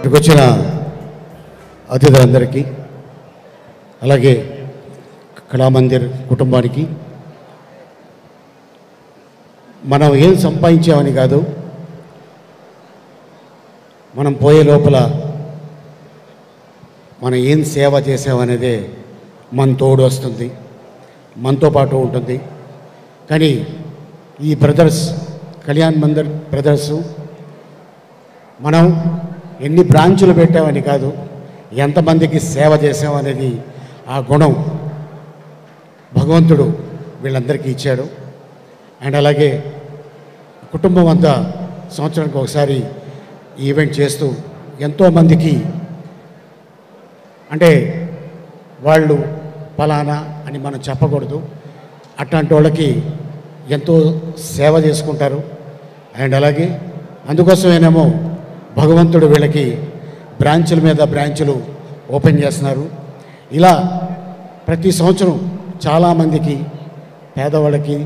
ఇక్కడికి వచ్చిన అతిథులందరికీ అలాగే కళామందిర్ కుటుంబానికి మనం ఏం సంపాదించామని కాదు, మనం పోయే లోపల మనం ఏం సేవ చేసామనేదే మన తోడు వస్తుంది, మనతో పాటు ఉంటుంది. కానీ ఈ బ్రదర్స్, కళ్యాణ్ మందిర్ బ్రదర్స్, మనం ఎన్ని బ్రాంచులు పెట్టామని కాదు, ఎంతమందికి సేవ చేసామనేది ఆ గుణం భగవంతుడు వీళ్ళందరికీ ఇచ్చాడు. అండ్ అలాగే కుటుంబం అంతా సంవత్సరానికి ఒకసారి ఈవెంట్ చేస్తూ ఎంతోమందికి, అంటే వాళ్ళు ఫలానా అని మనం చెప్పకూడదు, అట్లాంటి వాళ్ళకి ఎంతో సేవ చేసుకుంటారు. అండ్ అలాగే అందుకోసమేనేమో భగవంతుడు వీళ్ళకి బ్రాంచుల మీద బ్రాంచులు ఓపెన్ చేస్తున్నారు. ఇలా ప్రతి సంవత్సరం చాలామందికి పేదవాళ్ళకి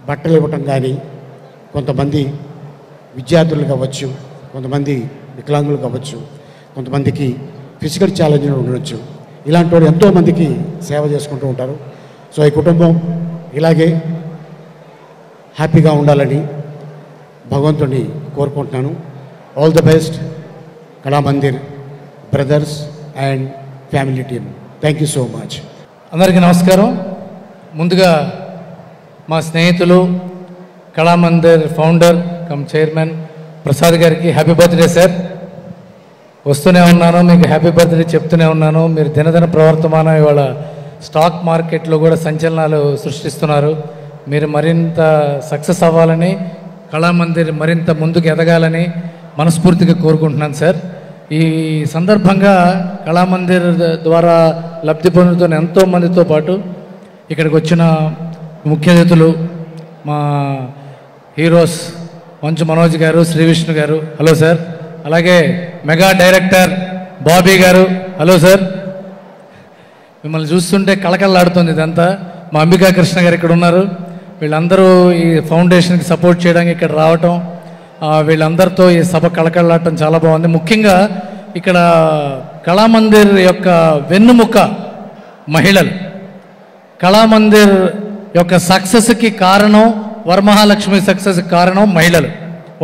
బట్టలు ఇవ్వటం కానీ, కొంతమంది విద్యార్థులు కావచ్చు, కొంతమంది వికలాంగులు కావచ్చు, కొంతమందికి ఫిజికల్ ఛాలెంజ్లు ఉండవచ్చు, ఇలాంటి వాళ్ళు ఎంతోమందికి సేవ చేసుకుంటూ ఉంటారు. సో ఈ కుటుంబం ఇలాగే హ్యాపీగా ఉండాలని భగవంతుడిని కోరుకుంటున్నాను. All the best Kalamandir brothers and family team. Thank you so much. అందరికీ నమస్కారం. ముందుగా మా స్నేహితులు Kalamandir founder come chairman Prasad గారికి హ్యాపీ బర్త్డే సార్. వస్తూనే ఉన్నాను, మీకు హ్యాపీ బర్త్డే చెప్తూనే ఉన్నాను. మీరు దినదిన ప్రవర్తమానం ఇవాళ స్టాక్ మార్కెట్లో కూడా సంచలనాలు సృష్టిస్తున్నారు. మీరు మరింత సక్సెస్ అవ్వాలని, కళామందిర్ మరింత ముందుకు ఎదగాలని మనస్ఫూర్తిగా కోరుకుంటున్నాను సార్. ఈ సందర్భంగా కళామందిర్ ద్వారా లబ్ధి పొందుతున్న ఎంతోమందితో పాటు ఇక్కడికి వచ్చిన ముఖ్య అతిథులు మా హీరోస్ మంచు మనోజ్ గారు, శ్రీ విష్ణు గారు, హలో సార్. అలాగే మెగా డైరెక్టర్ బాబీ గారు, హలో సార్. మిమ్మల్ని చూస్తుంటే కళకళలాడుతుంది ఇదంతా. మా అంబికా కృష్ణ గారు ఇక్కడ ఉన్నారు. వీళ్ళందరూ ఈ ఫౌండేషన్కి సపోర్ట్ చేయడానికి ఇక్కడ రావటం, వీళ్ళందరితో ఈ సభ కళకళలాడటం చాలా బాగుంది. ముఖ్యంగా ఇక్కడ కళామందిర్ యొక్క వెన్నుముక మహిళలు. కళామందిర్ యొక్క సక్సెస్కి కారణం, వరమహాలక్ష్మి సక్సెస్కి కారణం మహిళలు.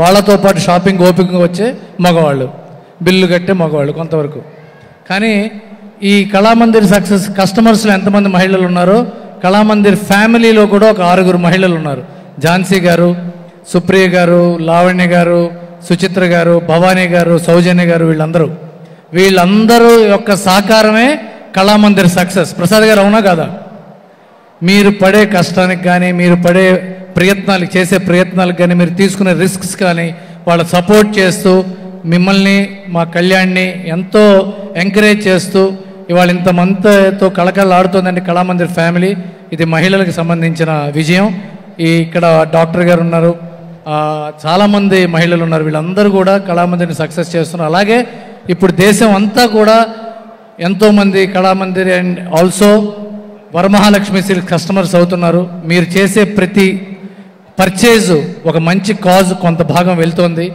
వాళ్ళతో పాటు షాపింగ్ ఓపికగా వచ్చే మగవాళ్ళు, బిల్లు కట్టే మగవాళ్ళు కొంతవరకు. కానీ ఈ కళామందిర్ సక్సెస్ కస్టమర్స్లో ఎంతమంది మహిళలు ఉన్నారో, కళామందిర్ ఫ్యామిలీలో కూడా ఒక 6 మహిళలు ఉన్నారు. ఝాన్సీ గారు, సుప్రియ గారు, లావణ్య గారు, సుచిత్ర గారు, భవానీ గారు, సౌజన్య గారు, వీళ్ళందరూ యొక్క సహకారమే కళామందిర్ సక్సెస్. ప్రసాద్ గారు అవునా కాదా? మీరు పడే కష్టానికి కానీ, మీరు పడే ప్రయత్నాలు, చేసే ప్రయత్నాలకు కానీ, మీరు తీసుకునే రిస్క్స్ కానీ వాళ్ళ సపోర్ట్ చేస్తూ, మిమ్మల్ని మా కళ్యాణ్ని ఎంతో ఎంకరేజ్ చేస్తూ ఇవాళ ఇంతమందితో కళకళలాడుతోందండి కళామందిర్ ఫ్యామిలీ. ఇది మహిళలకు సంబంధించిన విజయం. ఇక్కడ డాక్టర్ గారు ఉన్నారు, చాలామంది మహిళలు ఉన్నారు. వీళ్ళందరూ కూడా కళామందిర్ని సక్సెస్ చేస్తున్నారు. అలాగే ఇప్పుడు దేశం అంతా కూడా ఎంతోమంది Kalamandir and also Varamahalakshmi silk customers అవుతున్నారు. మీరు చేసే ప్రతి పర్చేజు ఒక మంచి కాజ్ కొంత భాగం వెళ్తోంది.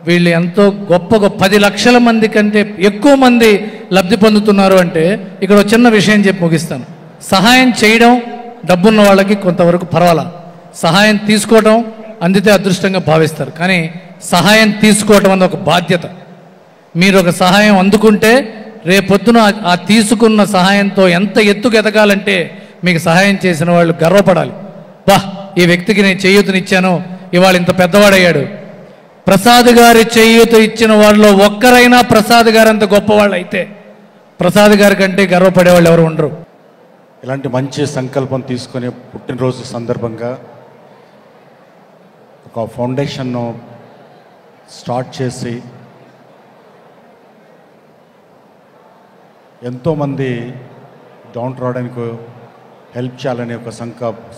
వీళ్ళు ఎంతో గొప్ప 10 లక్షల మంది కంటే ఎక్కువ మంది లబ్ధి పొందుతున్నారు. అంటే ఇక్కడ ఒక చిన్న విషయం చెప్పి ముగిస్తాను. సహాయం చేయడం డబ్బున్న వాళ్ళకి కొంతవరకు పర్వాలా, సహాయం తీసుకోవడం అందితే అదృష్టంగా భావిస్తారు. కానీ సహాయం తీసుకోవటం అన్న ఒక బాధ్యత. మీరు ఒక సహాయం అందుకుంటే రేపొద్దున ఆ తీసుకున్న సహాయంతో ఎంత ఎత్తుకు ఎదగాలంటే మీకు సహాయం చేసిన వాళ్ళు గర్వపడాలి. ఈ వ్యక్తికి నేను చేయూతనిచ్చాను, ఇవాళ ఇంత పెద్దవాడయ్యాడు. ప్రసాద్ గారి చేయూత ఇచ్చిన వాళ్ళలో ఒక్కరైనా ప్రసాద్ గారు అంత గొప్పవాళ్ళు అయితే ప్రసాద్ గారి కంటే గర్వపడేవాళ్ళు ఎవరు ఉండరు. ఇలాంటి మంచి సంకల్పం తీసుకునే పుట్టినరోజు సందర్భంగా ఒక ఫౌండేషన్ను స్టార్ట్ చేసి ఎంతోమంది డౌన్ రావడానికి హెల్ప్ చేయాలనే ఒక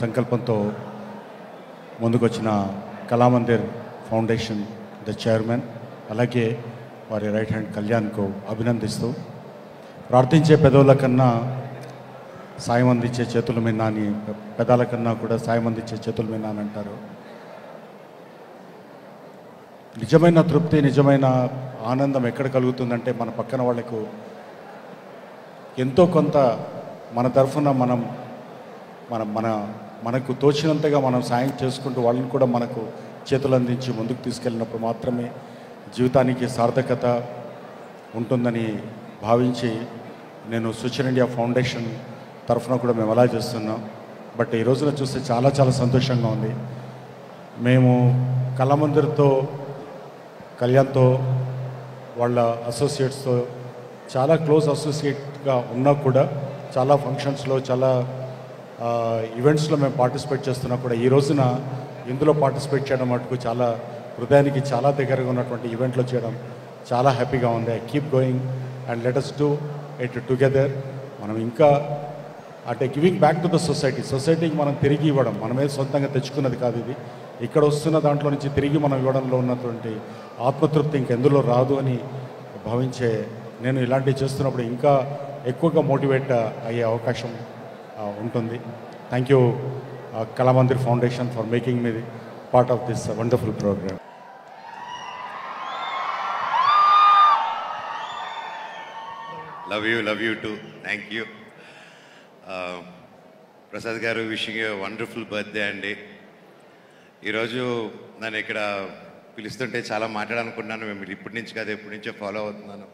సంకల్పంతో ముందుకొచ్చిన కళామందిర్ ఫౌండేషన్ ద చైర్మన్, అలాగే వారి రైట్ హ్యాండ్ కళ్యాణ్కు అభినందిస్తూ, ప్రార్థించే పెదవుల కన్నా సాయం అందించే చేతుల మిన్నా అని, పెదాల కన్నా కూడా సాయం అందించే చేతుల మిన్నా అని అంటారు. నిజమైన తృప్తి, నిజమైన ఆనందం ఎక్కడ కలుగుతుందంటే మన పక్కన వాళ్ళకు ఎంతో కొంత మన తరఫున మనం మన మన మనకు తోచినంతగా మనం సాయం చేసుకుంటూ వాళ్ళని కూడా మనకు చేతులు అందించి ముందుకు తీసుకెళ్ళినప్పుడు మాత్రమే జీవితానికి సార్థకత ఉంటుందని భావించి నేను సుచర్ ఇండియా ఫౌండేషన్ తరఫున కూడా మేము అలా చేస్తున్నాం. బట్ ఈ రోజున చూస్తే చాలా చాలా సంతోషంగా ఉంది. మేము కళామందిర్తో, కళ్యాణ్తో, వాళ్ళ అసోసియేట్స్తో చాలా క్లోజ్ అసోసియేట్గా ఉన్నా కూడా చాలా ఫంక్షన్స్లో, చాలా ఈవెంట్స్లో మేము పార్టిసిపేట్ చేస్తున్నా కూడా ఈ రోజున ఇందులో పార్టిసిపేట్ చేయడం మటుకు చాలా హృదయానికి చాలా దగ్గరగా ఉన్నటువంటి ఈవెంట్లో చేయడం చాలా హ్యాపీగా ఉంది. I keep going and let us do it together. మనం ఇంకా అంటే గివింగ్ బ్యాక్ టు ద సొసైటీకి మనం తిరిగి ఇవ్వడం, మనమే సొంతంగా తెచ్చుకున్నది కాదు ఇది. ఇక్కడ వస్తున్న దాంట్లో నుంచి తిరిగి మనం ఇవ్వడంలో ఉన్నటువంటి ఆత్మతృప్తి ఇంకెందులో రాదు అని భావించే నేను ఇలాంటివి చేస్తున్నప్పుడు ఇంకా ఎక్కువగా మోటివేట్ అయ్యే అవకాశం ఉంటుంది. Thank you Kalamandir foundation for making me part of this wonderful programme. Love you too. Thank you. Prasad garu, wishing you wonderful birthday అండి. ఈరోజు నన్ను ఇక్కడ పిలుస్తుంటే చాలా మాట్లాడాలనుకున్నాను. మేము ఇప్పటి నుంచి కాదు, ఎప్పటి నుంచో ఫాలో అవుతున్నాను.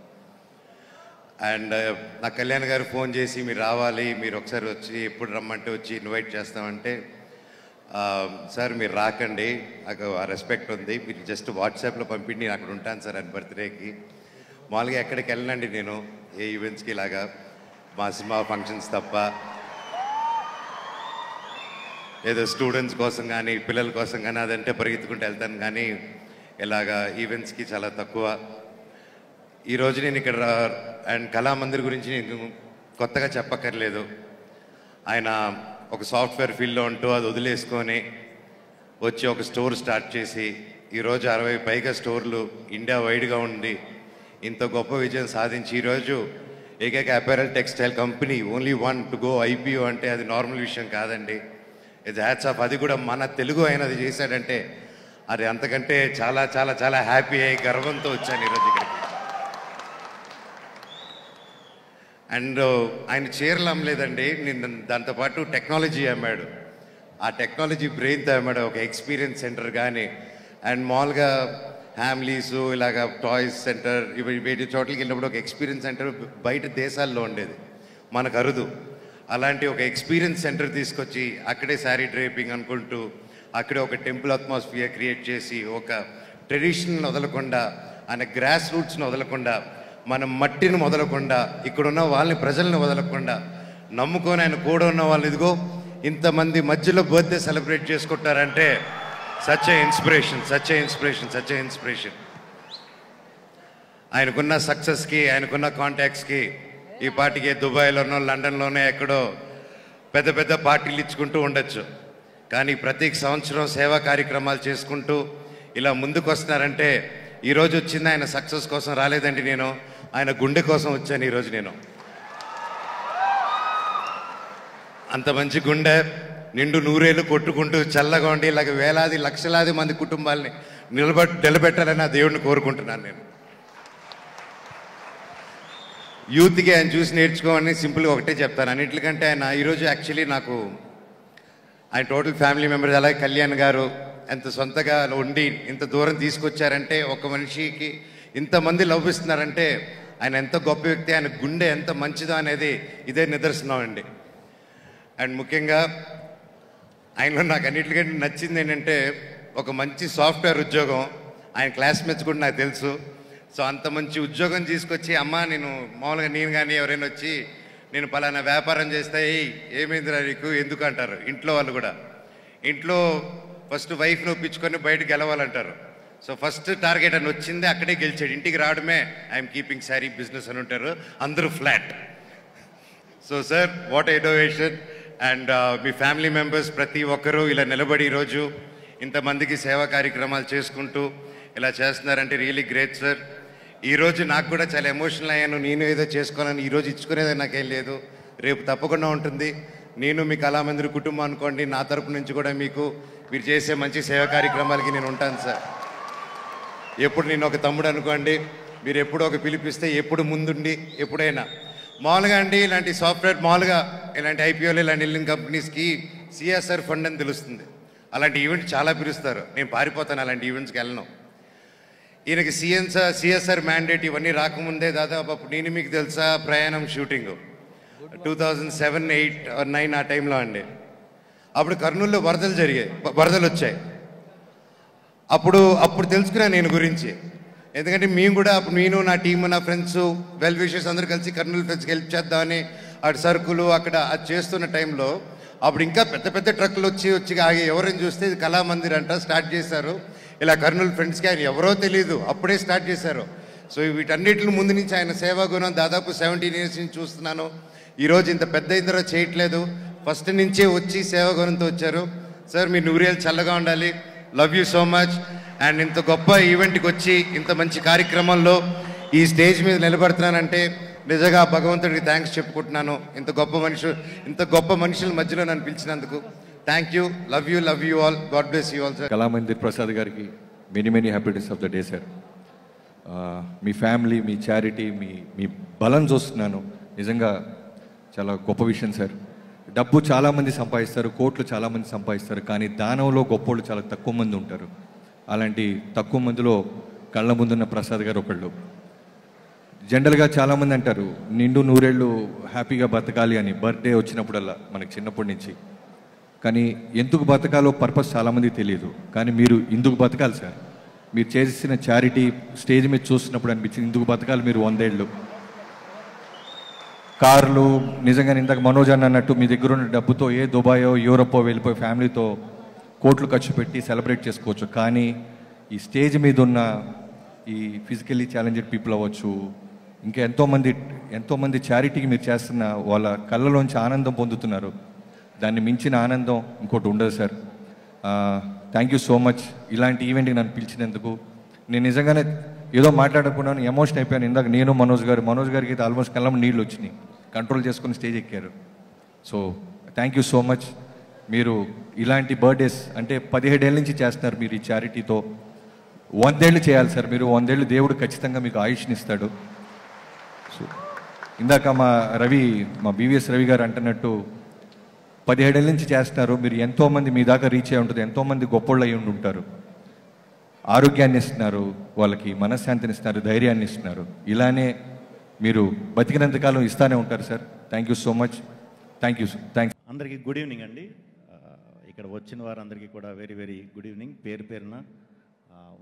అండ్ నా కళ్యాణ్ గారు ఫోన్ చేసి మీరు రావాలి, మీరు ఒకసారి వచ్చి ఎప్పుడు రమ్మంటే వచ్చి ఇన్వైట్ చేస్తామంటే, సార్ మీరు రాకండి, నాకు ఆ రెస్పెక్ట్ ఉంది, మీరు జస్ట్ వాట్సాప్లో పంపిండి నేను అక్కడ ఉంటాను సార్ అని బర్త్డేకి. మామూలుగా ఎక్కడికి వెళ్ళనండి నేను, ఏ ఈవెంట్స్కి ఇలాగా మా సినిమా ఫంక్షన్స్ తప్ప. ఏదో స్టూడెంట్స్ కోసం కానీ పిల్లల కోసం కానీ అదంటే పరిగెత్తుకుంటూ వెళ్తాను, కానీ ఇలాగా ఈవెంట్స్కి చాలా తక్కువ. ఈరోజు నేను ఇక్కడ అండ్ కళామందిర్ గురించి నేను కొత్తగా చెప్పక్కర్లేదు. ఆయన ఒక సాఫ్ట్వేర్ ఫీల్డ్లో ఉంటూ అది వదిలేసుకొని వచ్చి ఒక స్టోర్ స్టార్ట్ చేసి ఈరోజు 60 పైగా స్టోర్లు ఇండియా వైడ్గా ఉండి ఇంత గొప్ప విజయం సాధించి ఈరోజు ఏకైక apparel textile company only one to go IPO అంటే అది నార్మల్ విషయం కాదండి. ఇది హ్యాట్స్ ఆఫ్. అది కూడా మన తెలుగు అయినది చేశాడంటే అది అంతకంటే చాలా చాలా చాలా హ్యాపీ అయ్యి గర్వంతో వచ్చాను ఈరోజు ఇక్కడికి. అండ్ ఆయన చీరలు అమ్మలేదండి, నేను దాంతోపాటు టెక్నాలజీ అమ్మాడు. ఆ టెక్నాలజీ బ్రెయిన్తో అమ్మాడు. ఒక ఎక్స్పీరియన్స్ సెంటర్ కానీ అండ్ మామూలుగా ఫ్యామిలీసు ఇలాగ టాయ్స్ సెంటర్ ఇవి వేటి చోట్లకి వెళ్ళినప్పుడు ఒక ఎక్స్పీరియన్స్ సెంటర్ బయట దేశాల్లో ఉండేది, మనకు అరుదు. అలాంటి ఒక ఎక్స్పీరియన్స్ సెంటర్ తీసుకొచ్చి అక్కడే శారీ డ్రైపింగ్ అనుకుంటూ అక్కడే ఒక టెంపుల్ అట్మాస్ఫియర్ క్రియేట్ చేసి ఒక ట్రెడిషనల్ని వదలకుండా, ఆయన గ్రాస్ రూట్స్ని వదలకుండా, మన మట్టిని వదలకుండా, ఇక్కడున్న వాళ్ళని ప్రజల్ని వదలకుండా నమ్ముకొని ఆయన కూడా ఉన్న వాళ్ళు ఇదిగో ఇంతమంది మధ్యలో బర్త్డే సెలబ్రేట్ చేసుకుంటారంటే సచ్ ఏ ఇన్స్పిరేషన్. ఆయనకున్న సక్సెస్కి, ఆయనకున్న కాంటాక్ట్స్కి ఈ పార్టీకి దుబాయ్లోనో లండన్లోనో ఎక్కడో పెద్ద పెద్ద పార్టీలు ఇచ్చుకుంటూ ఉండొచ్చు, కానీ ప్రతి సంవత్సరం సేవా కార్యక్రమాలు చేసుకుంటూ ఇలా ముందుకు వస్తున్నారంటే ఈరోజు వచ్చింది ఆయన సక్సెస్ కోసం రాలేదండి, నేను ఆయన గుండె కోసం వచ్చాను ఈరోజు. నేను అంత మంచి గుండె నిండు నూరేళ్ళు కొట్టుకుంటూ చల్లగా ఉండి ఇలాగ వేలాది లక్షలాది మంది కుటుంబాలని నిలబెట్టాలని ఆ దేవుడిని కోరుకుంటున్నాను. నేను యూత్కి ఆయన చూసి నేర్చుకోమని సింపుల్గా ఒకటే చెప్తాను. అన్నింటికంటే ఆయన ఈరోజు యాక్చువల్లీ నాకు ఆయన టోటల్ ఫ్యామిలీ మెంబర్స్ అలాగే కళ్యాణ్ గారు ఎంత సొంతగా ఉండి ఇంత దూరం తీసుకొచ్చారంటే, ఒక మనిషికి ఇంతమంది లవ్ ఇస్తున్నారంటే ఆయన ఎంత గొప్ప వ్యక్తి, ఆయన గుండె ఎంత మంచిదో అనేది ఇదే నిదర్శనం అండి. అండ్ ముఖ్యంగా ఆయనలో నాకు అన్నిటికంటే నచ్చింది ఏంటంటే ఒక మంచి సాఫ్ట్వేర్ ఉద్యోగం. ఆయన క్లాస్మేట్స్ కూడా నాకు తెలుసు. సో అంత మంచి ఉద్యోగం తీసుకొచ్చి అమ్మ నేను మామూలుగా నేను కానీ ఎవరైనా వచ్చి నేను పలానా వ్యాపారం చేస్తే ఏమైందిరా నీకు ఎందుకు అంటారు ఇంట్లో వాళ్ళు కూడా. ఇంట్లో ఫస్ట్ వైఫ్ని ఒప్పించుకొని బయటకు గెలవాలంటారు. సో ఫస్ట్ టార్గెట్ అని వచ్చింది, అక్కడే గెలిచాడు. ఇంటికి రావడమే ఐఎమ్ కీపింగ్ శారీ బిజినెస్ అని ఉంటారు, అందరూ flat. So sir what innovation. And me family members ప్రతి ఒక్కరూ ఇలా నిలబడి ఈరోజు ఇంతమందికి సేవా కార్యక్రమాలు చేసుకుంటూ ఇలా చేస్తున్నారంటే రియలీ గ్రేట్ సార్. ఈరోజు నాకు కూడా చాలా ఎమోషనల్ అయ్యాను. నేను ఏదో చేసుకోవాలని ఈరోజు ఇచ్చుకునేది నాకేం లేదు, రేపు తప్పకుండా ఉంటుంది. నేను మీ కళామందిర్ కుటుంబం అనుకోండి, నా తరపు నుంచి కూడా మీకు మీరు చేసే మంచి సేవా కార్యక్రమాలకి నేను ఉంటాను సార్. ఎప్పుడు నేను ఒక తమ్ముడు అనుకోండి, మీరు ఎప్పుడు ఒక పిలిపిస్తే ఎప్పుడు ముందుండి ఎప్పుడైనా మామూలుగా అండి ఇలాంటి సాఫ్ట్వేర్ మామూలుగా ఇలాంటి ఐపీఓలు ఇలాంటి వెళ్ళిన కంపెనీస్కి సిఎస్ఆర్ ఫండ్ అని తెలుస్తుంది. అలాంటి ఈవెంట్ చాలా పిలుస్తారు. నేను పారిపోతాను, అలాంటి ఈవెంట్స్కి వెళ్ళను. ఈయనకి సిఎస్ఆర్ మ్యాండేట్ ఇవన్నీ రాకముందే దాదాపు అప్పుడు నేను మీకు తెలుసా ప్రయాణం షూటింగ్ 2007, 8 or 9 ఆ టైంలో అండి. అప్పుడు కర్నూలులో వరదలు వచ్చాయి. అప్పుడు తెలుసుకున్నాను నేను గురించి. ఎందుకంటే మేము కూడా అప్పుడు నేను నా టీము నా ఫ్రెండ్స్ వెల్ విషర్స్ అందరూ కలిసి కర్నూలు ఫ్రెండ్స్కి హెల్ప్ చేద్దామని అటు సరుకులు అక్కడ అది చేస్తున్న టైంలో అప్పుడు ఇంకా పెద్ద పెద్ద ట్రక్కులు వచ్చి ఆగి ఎవరైనా చూస్తే ఇది కళామందిర్ అంట స్టార్ట్ చేశారు. ఇలా కర్నూలు ఫ్రెండ్స్కి ఆయన ఎవరో తెలియదు, అప్పుడే స్టార్ట్ చేశారు. సో వీటన్నిటిని ముందు నుంచి ఆయన సేవా గుణం దాదాపు 17 years నుంచి చూస్తున్నాను. ఈరోజు ఇంత పెద్ద ఇందరూ చేయట్లేదు, ఫస్ట్ నుంచే వచ్చి సేవా గుణంతో వచ్చారు. సార్ మీ 100 ఏళ్ళు చల్లగా ఉండాలి. Love you so much. And ఇంత గొప్ప ఈవెంట్కి వచ్చి ఇంత మంచి కార్యక్రమంలో ఈ స్టేజ్ మీద నిలబడుతున్నానంటే నిజంగా భగవంతుడికి థ్యాంక్స్ చెప్పుకుంటున్నాను. ఇంత గొప్ప మనుషుల మధ్యలో నన్ను పిలిచినందుకు thank you. Love you all. God bless you all sir. Kalamandir Prasad గారికి many happiness of the day sir. మీ ఫ్యామిలీ, మీ చారిటీ, మీ బలం చూస్తున్నాను. నిజంగా చాలా గొప్ప విషయం సార్. డబ్బు చాలామంది సంపాదిస్తారు, కోట్లు చాలామంది సంపాదిస్తారు, కానీ దానంలో గొప్పోళ్ళు చాలా తక్కువ మంది ఉంటారు. అలాంటి తక్కువ మందిలో కళ్ళ ముందున్న ప్రసాద్ గారు ఒకళ్ళు. జనరల్గా చాలామంది అంటారు నిండు 100 ఏళ్ళు హ్యాపీగా బతకాలి అని, బర్త్డే వచ్చినప్పుడల్లా మనకి చిన్నప్పటి నుంచి. కానీ ఎందుకు బతకాలో పర్పస్ చాలామంది తెలియదు. కానీ మీరు ఇందుకు బతకాలి సార్. మీరు చేసిన చారిటీ స్టేజ్ మీద చూస్తున్నప్పుడు అనిపించింది ఇందుకు బతకాలి మీరు 100 ఏళ్ళు. కార్లు నిజంగా ఇందాక మనోజ్ అన్నట్టు మీ దగ్గర ఉన్న డబ్బుతో ఏ దుబాయో యూరోపో వెళ్ళిపోయి ఫ్యామిలీతో కోట్లు ఖర్చు పెట్టి సెలబ్రేట్ చేసుకోవచ్చు. కానీ ఈ స్టేజ్ మీద ఉన్న ఈ ఫిజికల్లీ ఛాలెంజ్డ్ పీపుల్ అవ్వచ్చు, ఇంకా ఎంతోమంది చారిటీకి మీరు చేస్తున్న వాళ్ళ కళ్ళలోంచి ఆనందం పొందుతున్నారు. దాన్ని మించిన ఆనందం ఇంకోటి ఉండదు sir. Thank you so much ఇలాంటి ఈవెంట్కి నన్ను పిలిచినందుకు. నేను నిజంగానే ఏదో మాట్లాడకున్నాను, ఎమోషన్ అయిపోయాను. ఇందాక నేను మనోజ్ గారికి అయితే ఆల్మోస్ట్ కళ్ళం నీళ్ళు వచ్చినాయి, కంట్రోల్ చేసుకుని స్టేజ్ ఎక్కారు. So thank you so much. మీరు ఇలాంటి బర్త్డేస్ అంటే 17 ఏళ్ళ నుంచి చేస్తున్నారు. మీరు ఈ చారిటీతో 100 ఏళ్ళు చేయాలి సార్. మీరు 100 ఏళ్ళు దేవుడు ఖచ్చితంగా మీకు ఆయుష్ని ఇస్తాడు. సో ఇందాక మా బీవీఎస్ రవి గారు అంటున్నట్టు 17 ఏళ్ళ నుంచి చేస్తున్నారు. మీరు ఎంతోమంది మీ దాకా రీచ్ అయి ఉంటుంది, ఎంతోమంది గొప్పోళ్ళు అయి ఉంటారు. ఆరోగ్యాన్ని ఇస్తున్నారు, వాళ్ళకి మనశ్శాంతిని ఇస్తున్నారు, ధైర్యాన్ని ఇస్తున్నారు. ఇలానే మీరు బతికినంతకాలం ఇస్తానే ఉంటారు sir. Thank you so much. Thank you. Thanks. అందరికీ గుడ్ ఈవినింగ్ అండి. ఇక్కడ వచ్చిన వారందరికీ కూడా వెరీ గుడ్ ఈవినింగ్. పేరున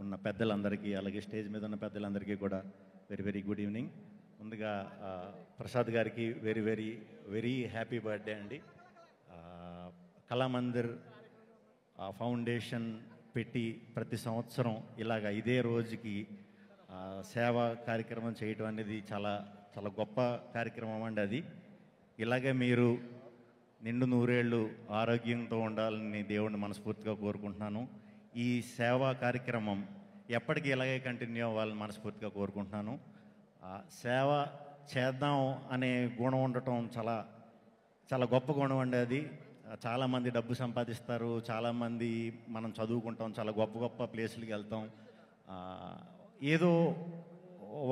ఉన్న పెద్దలందరికీ, అలాగే స్టేజ్ మీద ఉన్న పెద్దలందరికీ కూడా వెరీ గుడ్ ఈవినింగ్. ముందుగా ప్రసాద్ గారికి వెరీ హ్యాపీ బర్త్డే అండి. కళామందిర్ ఫౌండేషన్ పెట్టి ప్రతి సంవత్సరం ఇలాగ ఇదే రోజుకి సేవా కార్యక్రమం చేయడం అనేది చాలా చాలా గొప్ప కార్యక్రమం అండి. అది ఇలాగే మీరు నిండు 100 ఏళ్ళు ఆరోగ్యంతో ఉండాలని దేవుడిని మనస్ఫూర్తిగా కోరుకుంటున్నాను. ఈ సేవా కార్యక్రమం ఎప్పటికీ ఇలాగే కంటిన్యూ అవ్వాలని మనస్ఫూర్తిగా కోరుకుంటున్నాను. సేవ చేద్దాం అనే గుణం ఉండటం చాలా చాలా గొప్ప గుణం అండి. అది చాలామంది డబ్బు సంపాదిస్తారు, చాలామంది మనం చదువుకుంటాం, చాలా గొప్ప ప్లేసులకి వెళ్తాం. ఏదో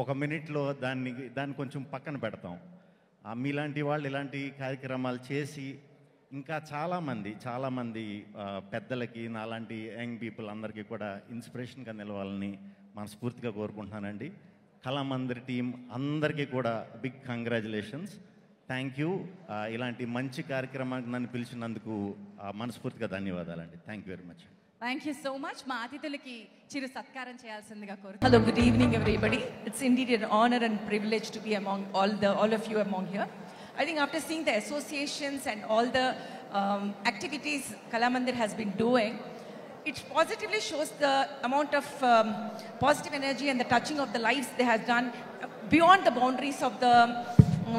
ఒక మినిట్లో దాన్ని కొంచెం పక్కన పెడతాం. మీలాంటి వాళ్ళు ఇలాంటి కార్యక్రమాలు చేసి ఇంకా చాలామంది పెద్దలకి, నాలాంటి యంగ్ పీపుల్ అందరికీ కూడా ఇన్స్పిరేషన్గా నిలవాలని మనస్ఫూర్తిగా కోరుకుంటున్నానండి. కళామందిర్ టీం అందరికీ కూడా బిగ్ కంగ్రాచులేషన్స్. Thank you. ఇలాంటి మంచి కార్యక్రమానికి నన్ను పిలిచినందుకు మనస్ఫూర్తిగా ధన్యవాదాలండి. Thank you very much. Thank you so much. మా అతిథులకి చిరు సత్కారం చేయాల్సిందిగా కోరుతున్నాను. Hello, good evening everybody. It's indeed an honor and privilege to be among all of you among here. I think after seeing the associations and all the activities Kalamandir has been doing, it positively shows the amount of positive energy and the touching of the lives they have done beyond the boundaries of the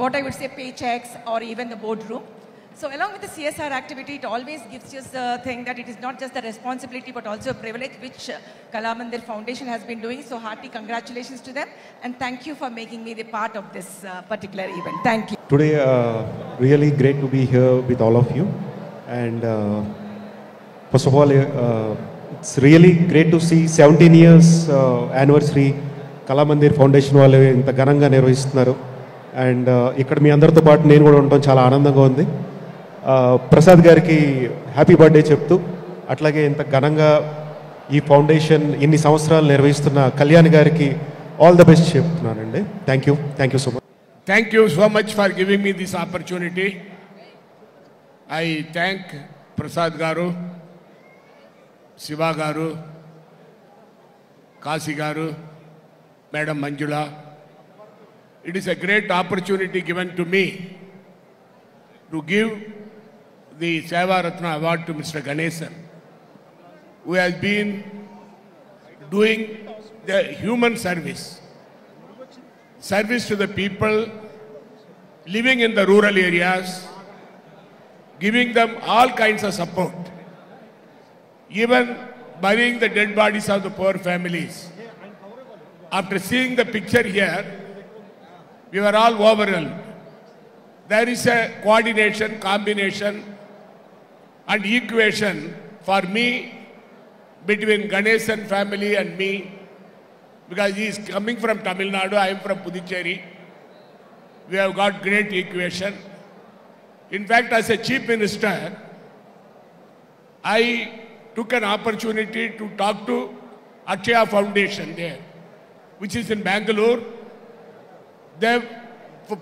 what I would say paychecks or even the boardroom. So along with the CSR activity, it always gives us the thing that it is not just the responsibility but also a privilege which Kalamandir Foundation has been doing. So hearty congratulations to them and thank you for making me the part of this particular event. Thank you. Today, really great to be here with all of you. And first of all, it's really great to see 17 years anniversary Kalamandir foundation వాళ్ళు ఇంత ఘనంగా నిర్వహిస్తున్నారు. And ఇక్కడ మీ అందరితో పాటు నేను కూడా ఉండటం చాలా ఆనందంగా ఉంది. ప్రసాద్ గారికి హ్యాపీ బర్త్డే చెప్తూ, అట్లాగే ఇంత ఘనంగా ఈ ఫౌండేషన్ ఇన్ని సంవత్సరాలు నిర్వహిస్తున్న కళ్యాణ్ గారికి ఆల్ ద బెస్ట్ చెప్తున్నానండి. Thank you so much. Thank you so much for giving me this opportunity. I thank Prasad Garu, Shiva Garu, Kasi Garu, Madam Manjula. It is a great opportunity given to me to give the Seva Ratna Award to Mr. Ganesan, who has been doing the human service to the people living in the rural areas, giving them all kinds of support, even burying the dead bodies of the poor families. After seeing the picture here, we were all overwhelmed. There is a coordination, combination and equation for me between Ganesan family and me, because he is coming from Tamil Nadu, I am from Puducherry. We have got great equation. In fact, as a chief minister, I took an opportunity to talk to Akshaya Foundation there, which is in Bangalore.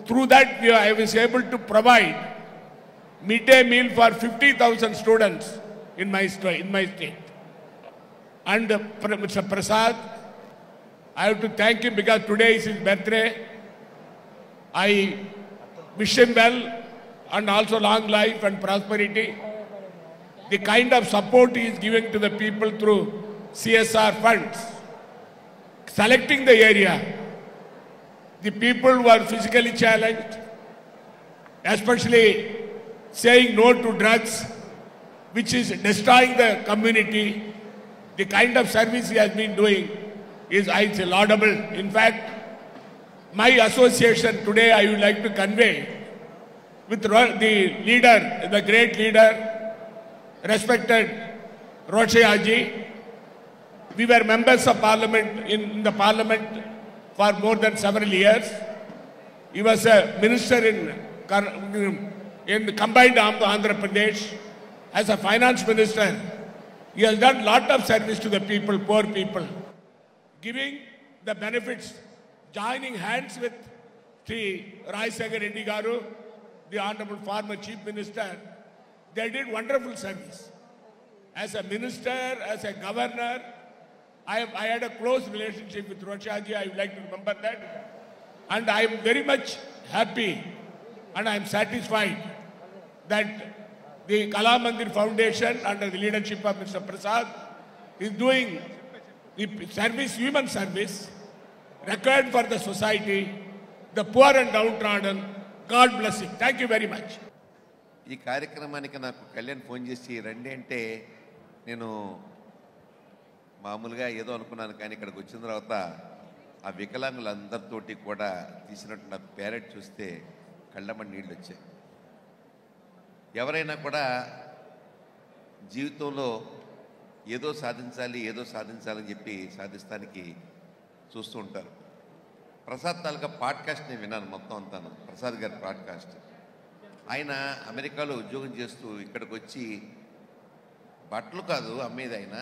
Through that, I was able to provide midday meal for 50,000 students in my state. And Mr. Prasad, I have to thank him because today is his birthday. I wish him well and also long life and prosperity. The kind of support he is giving to the people through CSR funds, selecting the area, the people who are physically challenged, especially saying no to drugs, which is destroying the community. The kind of service he has been doing is laudable. In fact, my association today I would like to convey with the leader, the great leader, respected Rocheyaji. We were members of parliament in the parliament for more than several years. He was a minister in the combined Andhra Pradesh. As a finance minister, he has done lot of service to the people, poor people, giving the benefits, joining hands with Sri Rajshekhar Reddy Garu, the Honorable former Chief Minister. They did wonderful service. As a minister, as a governor, I had a close relationship with Rochaji. I would like to remember that. And I am very much happy and I am satisfied that the Kalamandir Foundation under the leadership of Mr. Prasad is doing the service, human service, required for the society, the poor and downtrodden. God bless you. Thank you very much. ఈ కార్యక్రమానికి నాకు Kalyan phone చేసి రండి అంటే నేను మామూలుగా ఏదో అనుకున్నాను, కానీ ఇక్కడికి వచ్చిన తర్వాత ఆ వికలాంగులందరితోటి కూడా తీసినట్టు నా పేరెట్ చూస్తే కళ్ళమ్మని నీళ్ళు వచ్చాయి. ఎవరైనా కూడా జీవితంలో ఏదో సాధించాలని చెప్పి సాధిస్తానికి చూస్తూ ఉంటారు. ప్రసాద్ తాలూకా పాడ్కాస్ట్ నేను విన్నాను మొత్తం అంతాను, ప్రసాద్ గారి పాడ్కాస్ట్. ఆయన అమెరికాలో ఉద్యోగం చేస్తూ ఇక్కడికి వచ్చి బట్టలు కాదు అమ్మేది, ఆయన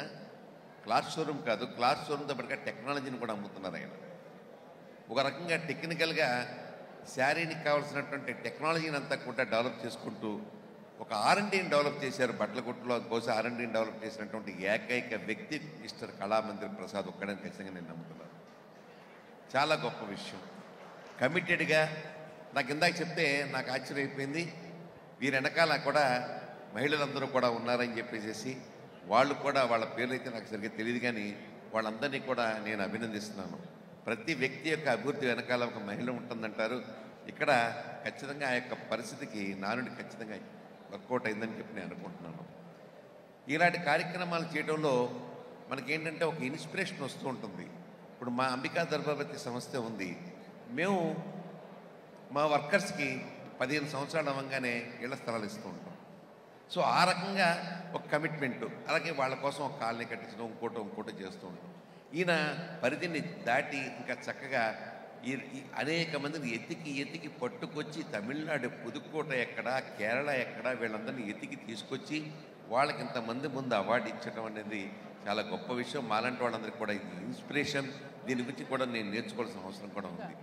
క్లాత్ షోరూమ్ కాదు, క్లాత్ షోరూమ్తో పాటుగా టెక్నాలజీని కూడా అమ్ముతున్నారు. ఆయన ఒక రకంగా టెక్నికల్గా శారీకి కావాల్సినటువంటి టెక్నాలజీని అంతా కూడా డెవలప్ చేసుకుంటూ ఒక R&Dని డెవలప్ చేశారు. బట్టల కొట్టులో బహుశా R&Dని డెవలప్ చేసినటువంటి ఏకైక వ్యక్తి మిస్టర్ కళామందిర్ ప్రసాద్ ఒక్కడని ఖచ్చితంగా నేను నమ్ముతున్నాను. చాలా గొప్ప విషయం. కమిటెడ్గా నాకు ఇందాక చెప్తే నాకు ఆశ్చర్యమైపోయింది. వీరి వెనకాల కూడా మహిళలందరూ కూడా ఉన్నారని చెప్పేసి, వాళ్ళు కూడా వాళ్ళ పేర్లు అయితే నాకు సరిగ్గా తెలియదు, కానీ వాళ్ళందరినీ కూడా నేను అభినందిస్తున్నాను. ప్రతి వ్యక్తి యొక్క అభివృద్ధి వెనకాల ఒక మహిళ ఉంటుందంటారు. ఇక్కడ ఖచ్చితంగా ఆ యొక్క పరిస్థితికి నానుడి ఖచ్చితంగా వర్కౌట్ అయిందని చెప్పి నేను అనుకుంటున్నాను. ఇలాంటి కార్యక్రమాలు చేయడంలో మనకేంటంటే ఒక ఇన్స్పిరేషన్ వస్తూ ఉంటుంది. ఇప్పుడు మా అంబికా దర్బావతి సంస్థ ఉంది. మేము మా వర్కర్స్కి 15 సంవత్సరాలు అవ్వగానే ఇళ్ల స్థలాలు ఇస్తూ ఉంటాం. సో ఆ రకంగా ఒక కమిట్మెంటు, అలాగే వాళ్ళ కోసం ఒక కాలనీ కట్టించడం, ఇంకోటి చేస్తూ ఉంటాం. ఈయన పరిధిని దాటి ఇంకా చక్కగా అనేక మందిని ఎత్తికి పట్టుకొచ్చి తమిళనాడు పుదుక్కోట ఎక్కడ, కేరళ ఎక్కడ, వీళ్ళందరినీ ఎత్తికి తీసుకొచ్చి వాళ్ళకి ఇంతమంది ముందు అవార్డు ఇచ్చడం అనేది చాలా గొప్ప విషయం. మాలాంటి వాళ్ళందరికీ కూడా ఇది ఇన్స్పిరేషన్. దీని గురించి కూడా నేను నేర్చుకోవాల్సిన అవసరం కూడా ఉంది.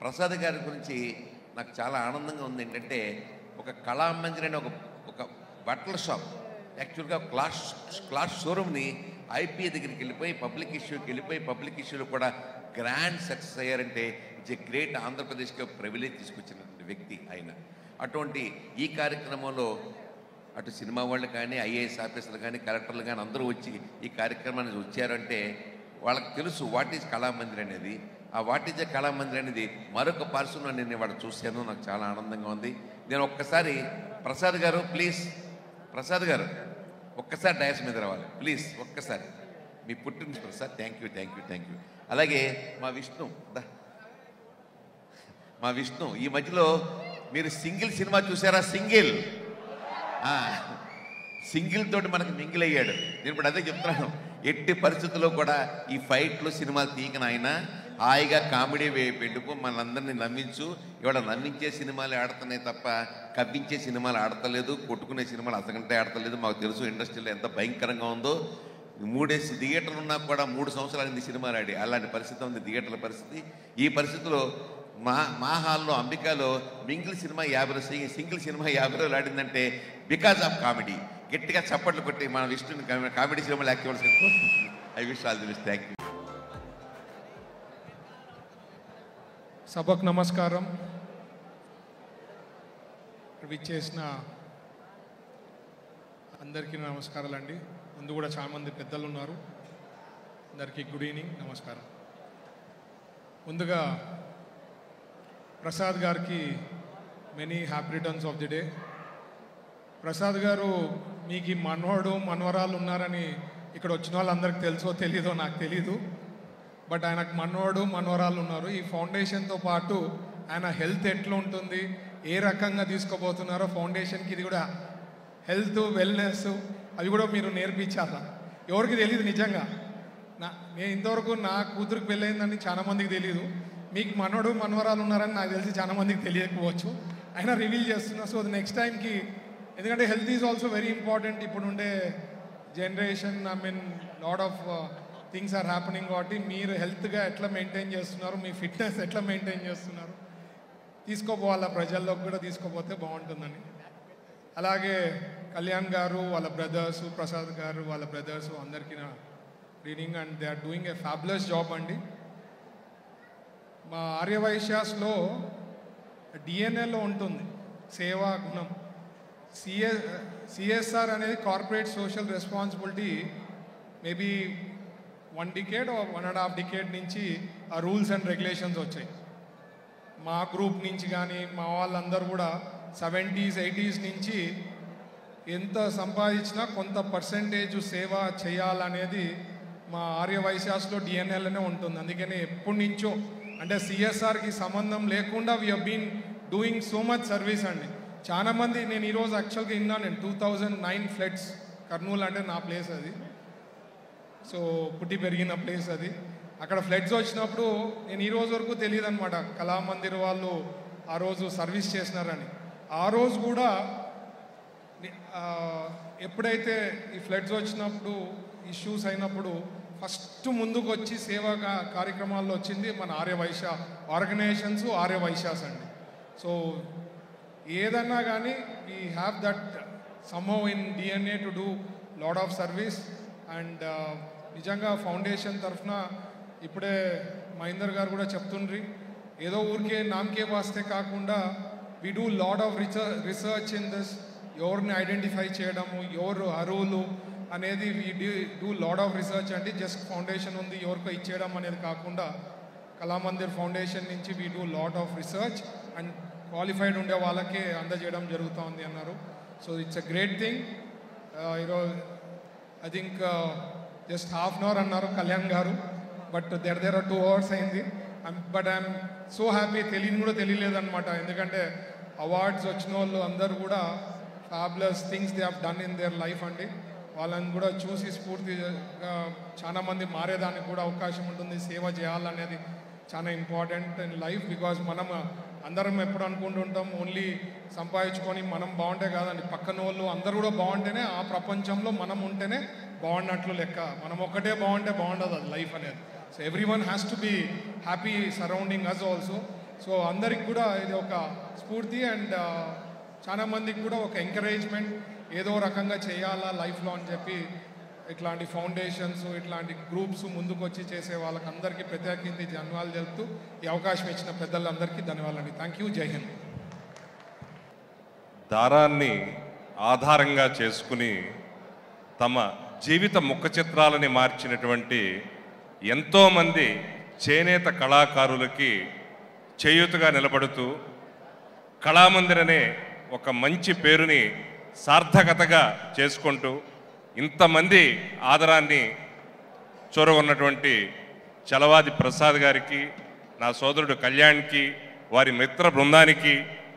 ప్రసాద్ గారి గురించి నాకు చాలా ఆనందంగా ఉంది. ఏంటంటే ఒక కళామందిర్ అనే ఒక బట్టల షాప్, యాక్చువల్గా క్లాస్ షోరూమ్ని ఐపీఏ దగ్గరికి వెళ్ళిపోయి పబ్లిక్ ఇష్యూలో కూడా గ్రాండ్ సక్సెస్ అయ్యారంటే ఇట్స్ ఎ గ్రేట్. ఆంధ్రప్రదేశ్కి ప్రివిలేజ్ తీసుకొచ్చినటువంటి వ్యక్తి ఆయన. అటువంటి ఈ కార్యక్రమంలో అటు సినిమా వాళ్ళు కానీ, ఐఏఎస్ ఆఫీసర్లు కానీ, కలెక్టర్లు కానీ అందరూ వచ్చి ఈ కార్యక్రమానికి వచ్చారంటే వాళ్ళకి తెలుసు వాట్ ఈజ్ కళామందిర్ అనేది. ఆ వాట్ ఈజ్ ఎ కళామందిర్ అనేది మరొక పర్సన్ నేను వాడు చూశాను. నాకు చాలా ఆనందంగా ఉంది. నేను ఒక్కసారి ప్రసాద్ గారు ప్లీజ్, ప్రసాద్ గారు ఒక్కసారి డయాస్ మీద రావాలి ప్లీజ్, ఒక్కసారి. మీ పుట్టిన ప్రసాద్, థ్యాంక్ యూ. అలాగే మా విష్ణు ఈ మధ్యలో మీరు సింగిల్ సినిమా చూసారా? సింగిల్ తోటి మనకు మింగిల్ అయ్యాడు. నేను ఇప్పుడు అదే చెప్తున్నాను, ఎట్టి పరిస్థితుల్లో కూడా ఈ ఫైట్లు సినిమాలు తీయకన ఆయన హాయిగా కామెడీ పెట్టుకో, మనందరినీ నమ్మించు. ఇవాళ నమ్మించే సినిమాలు ఆడుతున్నాయి తప్ప కవ్వించే సినిమాలు ఆడతలేదు, కొట్టుకునే సినిమాలు అసగంటే ఆడతలేదు. మాకు తెలుసు ఇండస్ట్రీలో ఎంత భయంకరంగా ఉందో. 3 థియేటర్లు ఉన్నా కూడా 3 సంవత్సరాలు సినిమాలు ఆడి అలాంటి పరిస్థితి ఉంది థియేటర్ల పరిస్థితి. ఈ పరిస్థితిలో మా హాల్లో అంబికాలో సింగిల్ సినిమా 50 రోజులు ఆడిందంటే బికాజ్ ఆఫ్ కామెడీ. గట్టిగా చప్పట్లు కొట్టి మన విష్ణుని కామెడీ సినిమాలు యాక్ట్ చేయవలసిన I wish all the best. Thank you. సభకు నమస్కారం. విచ్చేసిన అందరికీ నమస్కారాలండి. ముందు కూడా చాలామంది పెద్దలు ఉన్నారు, అందరికీ గుడ్ ఈవినింగ్, నమస్కారం. ముందుగా ప్రసాద్ గారికి many happy returns of the day. Prasad గారు మీకు ఈ మనవరాలు ఉన్నారని ఇక్కడ వచ్చిన వాళ్ళందరికీ తెలుసో తెలీదో నాకు తెలీదు, బట్ ఆయనకు మనవరాలు ఉన్నారు. ఈ ఫౌండేషన్తో పాటు ఆయన హెల్త్ ఎట్లా ఉంటుంది, ఏ రకంగా తీసుకోబోతున్నారో ఫౌండేషన్కి, ఇది కూడా హెల్త్ వెల్నెస్ అవి కూడా మీరు నేర్పించారా? ఎవరికి తెలియదు నిజంగా. నేను ఇంతవరకు నా కూతురికి పెళ్ళయిందని చాలామందికి తెలియదు. మీకు మనవరాలు ఉన్నారని నాకు తెలిసి చాలామందికి తెలియకపోవచ్చు. అయినా రివీల్ చేస్తున్నా. సో నెక్స్ట్ టైంకి, ఎందుకంటే health is also very important. ఇప్పుడు ఉండే generation, lot of things are happening. కాబట్టి మీరు హెల్త్గా ఎట్లా మెయింటైన్ చేస్తున్నారు, మీ ఫిట్నెస్ ఎట్లా మెయింటైన్ చేస్తున్నారు తీసుకోపోవాలా, ప్రజల్లోకి కూడా తీసుకోపోతే బాగుంటుందని. అలాగే కళ్యాణ్ గారు వాళ్ళ బ్రదర్స్, ప్రసాద్ గారు వాళ్ళ బ్రదర్స్ అందరికీ నా reading, and they are doing a fabulous job అండి. మా ఆర్యవైశ్యాస్లో డిఎన్ఏలో ఉంటుంది సేవా గుణం. సిఎస్ఆర్ అనేది corporate social responsibility. Maybe 1 decade or 1.5 decade నుంచి ఆ రూల్స్ అండ్ రెగ్యులేషన్స్ వచ్చాయి. మా గ్రూప్ నుంచి కానీ మా వాళ్ళందరూ కూడా 70s 80s నుంచి ఎంత సంపాదించినా కొంత పర్సెంటేజ్ సేవ చేయాలనేది మా ఆర్యవైశ్యాస్లో డిఎన్ఏలోనే ఉంటుంది. అందుకని ఎప్పటి నుంచో, అంటే సిఎస్ఆర్కి సంబంధం లేకుండా we been doing so much service అండి. చాలామంది, నేను ఈరోజు యాక్చువల్గా విన్నాను, నేను 2009 ఫ్లడ్స్, కర్నూలు అంటే నా ప్లేస్ అది, సో పుట్టి పెరిగిన ప్లేస్ అది. అక్కడ ఫ్లడ్స్ వచ్చినప్పుడు నేను ఈ రోజు వరకు తెలియదు అనమాట కళామందిర్ వాళ్ళు ఆ రోజు సర్వీస్ చేసినారని. ఆ రోజు కూడా ఎప్పుడైతే ఈ ఫ్లడ్స్ వచ్చినప్పుడు, ఇష్యూస్ అయినప్పుడు ఫస్ట్ ముందుకు వచ్చి సేవా కార్యక్రమాల్లో వచ్చింది మన ఆర్యవైశ్య ఆర్గనైజేషన్స్, ఆర్యవైశ్యాస్ అండి. సో ఏదన్నా కానీ we have that somehow in DNA to do lot of service. And నిజంగా ఫౌండేషన్ తరఫున ఇప్పుడే మహేందర్ గారు కూడా చెప్తుండ్రి, ఏదో ఊరికే నామకే వాస్తే కాకుండా we do lot of research in this. ఎవరిని ఐడెంటిఫై చేయడము, ఎవరు అరువులు అనేది we do lot of research అండి. జస్ట్ ఫౌండేషన్ ఉంది ఎవరికో ఇచ్చేయడం అనేది కాకుండా కళామందిర్ ఫౌండేషన్ నుంచి we do lot of research and qualified ఉండే వాళ్ళకే అందజేయడం జరుగుతుంది అన్నారు. So it's a great thing. ఈరోజు I think just half an hour అన్నారు కళ్యాణ్ గారు, బట్ దేర్ ఆర్ 2 hours అయింది. But I'm so happy. తెలియని కూడా తెలియలేదన్నమాట, ఎందుకంటే అవార్డ్స్ వచ్చిన వాళ్ళు అందరూ కూడా fabulous things they have done in their life అండి. వాళ్ళని కూడా చూసి స్ఫూర్తిగా చాలా మంది మారేదానికి కూడా అవకాశం ఉంటుంది. సేవ చేయాలనేది చాలా ఇంపార్టెంట్ ఇన్ లైఫ్. బికాజ్ మనం అందరం ఎప్పుడు అనుకుంటుంటాం ఓన్లీ సంపాదించుకొని మనం బాగుంటే కాదండి, పక్కన వాళ్ళు అందరూ కూడా బాగుంటేనే ఆ ప్రపంచంలో మనం ఉంటేనే బాగున్నట్లు లెక్క. మనం ఒక్కటే బాగుంటే బాగుండదు అది లైఫ్ అనేది. So everyone has to be happy surrounding us also. So అందరికి కూడా ఇది ఒక స్ఫూర్తి అండ్ చాలా మందికి కూడా ఒక ఎంకరేజ్మెంట్, ఏదో రకంగా చేయాలా లైఫ్లో అని చెప్పి ఇట్లాంటి ఫౌండేషన్స్ ఇట్లాంటి గ్రూప్స్ ముందుకు వచ్చి చేసే వాళ్ళకి అందరికీ ప్రత్యేకించి ధన్యవాదాలు తెలుపుతూ ఈ అవకాశం ఇచ్చిన పెద్దలందరికీ ధన్యవాదాలు. Thank you. జై హింద్. దారాన్ని ఆధారంగా చేసుకుని తమ జీవిత ముఖ చిత్రాలని మార్చినటువంటి ఎంతోమంది చేనేత కళాకారులకి చేయూతగా నిలబడుతూ కళామందిర్ అనే ఒక మంచి పేరుని సార్థకతగా చేసుకుంటూ ఇంతమంది ఆదరాన్ని చూరగొన్నటువంటి చలవాది ప్రసాద్ గారికి, నా సోదరుడు కళ్యాణ్కి, వారి మిత్ర బృందానికి